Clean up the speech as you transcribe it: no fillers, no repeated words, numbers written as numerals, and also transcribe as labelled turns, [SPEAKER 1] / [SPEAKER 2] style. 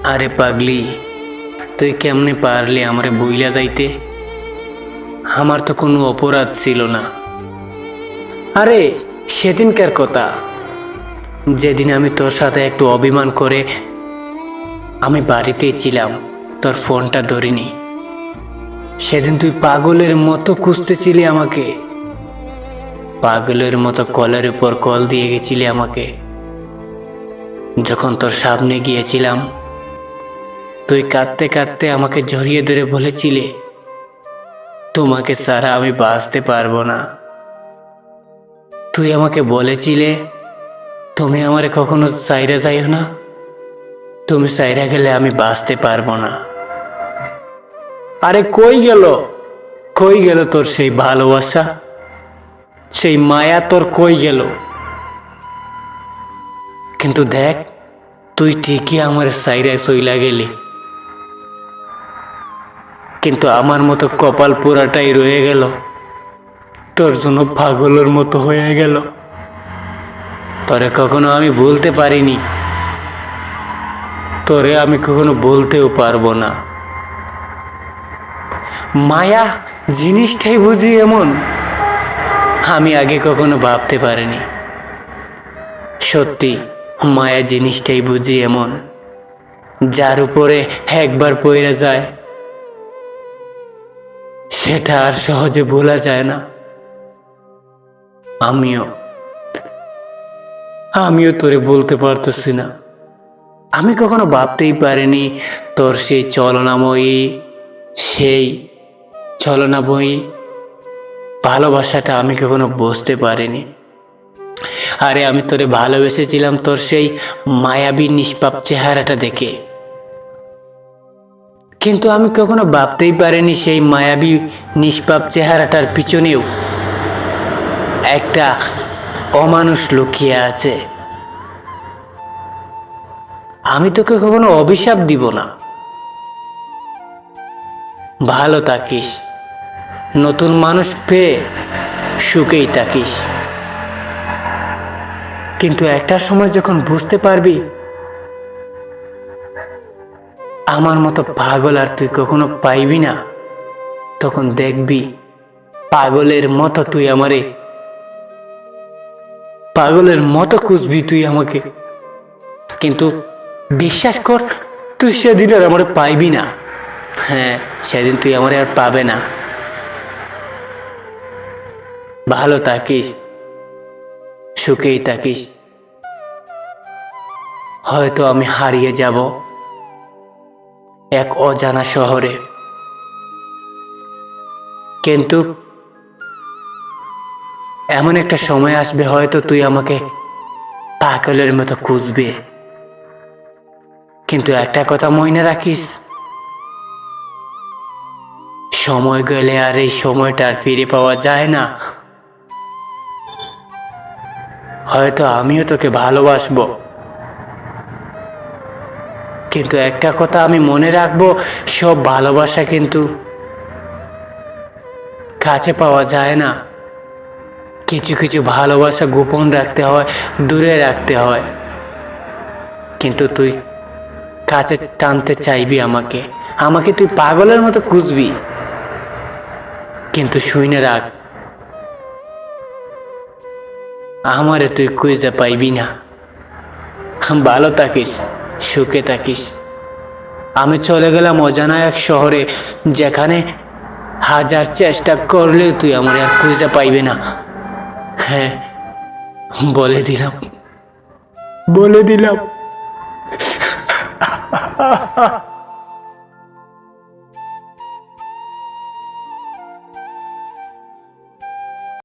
[SPEAKER 1] আরে পাগলি, তুই কেমনে পারলি আমারে বইলা যাইতে? আমার তো কোনো অপরাধ ছিল না। আরে সেদিনকার কথা, যেদিন আমি তোর সাথে একটু অভিমান করে আমি বাড়িতেই ছিলাম, তোর ফোনটা ধরিনি। সেদিন তুই পাগলের মতো খুঁজতেছিলি আমাকে, পাগলের মতো কলের উপর কল দিয়ে গেছিলি আমাকে। যখন তোর সামনে গিয়েছিলাম, তুই কাঁদতে কাঁদতে আমাকে জড়িয়ে ধরে বলেছিলে, তোমাকে ছাড়া আমি বাঁচতে পারবো না। তুই আমাকে বলেছিলে, তুমি আমারে কখনো চাইরা যাইও না, তুমি চাইরা গেলে আমি বাঁচতে পারবো না। আরে কই গেল তোর সেই ভালোবাসা, সেই মায়া তোর কই গেল? কিন্তু দেখ, তুই ঠিকই আমার চাইরা চইলা গেলি, কিন্তু আমার মতো কপাল পোড়াটাই রয়ে গেল, তোর জন্য পাগলের মতো হয়ে গেল। তোরে কখনো আমি বলতে পারিনি, তোরে আমি কখনো বলতেও পারবো না। মায়া জিনিসটাই বুঝি এমন, আমি আগে কখনো ভাবতে পারিনি। সত্যি, মায়া জিনিসটাই বুঝি এমন, যার উপরে একবার পড়ে যায় সেটা আর সহজে ভোলা যায় না। আমিও তোরে বলতে পারতেছি না। আমি কখনো ভাবতেই পারিনি তোর সেই ছলনাময়ী ভালোবাসাটা আমি কখনো বুঝতে পারিনি। আরে আমি তোরে ভালোবেসেছিলাম তোর সেই মায়াবী নিষ্পাপ চেহারাটা দেখে, কিন্তু আমি কখনো ভাবতেই পারিনি সেই মায়াবী নিষ্পাপ চেহারাটার পিছনেও একটা অমানুষ লুকিয়ে আছে। আমি তোকে কখনো অভিশাপ দিব না, ভালো থাকিস, নতুন মানুষ পেয়ে সুখেই থাকিস। কিন্তু একটা সময় যখন বুঝতে পারবি আমার মতো পাগল আর তুই কখনো পাইবি না, তখন দেখবি পাগলের মতো খুঁজবি তুই আমাকে। কিন্তু বিশ্বাস কর, তুই সেদিন আর আমার পাইবি না। হ্যাঁ, সেদিন তুই আমার আর পাবে না। ভালো থাকিস, সুখেই থাকিস। হয়তো আমি হারিয়ে যাব এক অজানা শহরে, কিন্তু এমন একটা সময় আসবে হয়তো তুই আমাকে পাগলের মতো খুঁজবে। কিন্তু একটা কথা মনে রাখিস, সময় গেলে আর এই সময়টা আর ফিরে পাওয়া যায় না। হয়তো আমিও তোকে ভালোবাসবো, কিন্তু একটা কথা আমি মনে রাখবো, সব ভালোবাসা কিন্তু কাছে পাওয়া যায় না। কিছু কিছু ভালোবাসা গোপন রাখতে হয়, দূরে রাখতে হয়। কিন্তু তুই কাছে টানতে চাইবি আমাকে তুই পাগলের মতো খুঁজবি, কিন্তু শুনে রাখ, আমারে তুই খুঁজে পাইবি না। ভালো থাকিস, সুখে থাকিস। আমি চলে গেলাম অজানা এক শহরে, যেখানে হাজার চেষ্টা করলেও তুই আমার আর খুঁজে পাইবি না। হ্যাঁ, বলে দিলাম।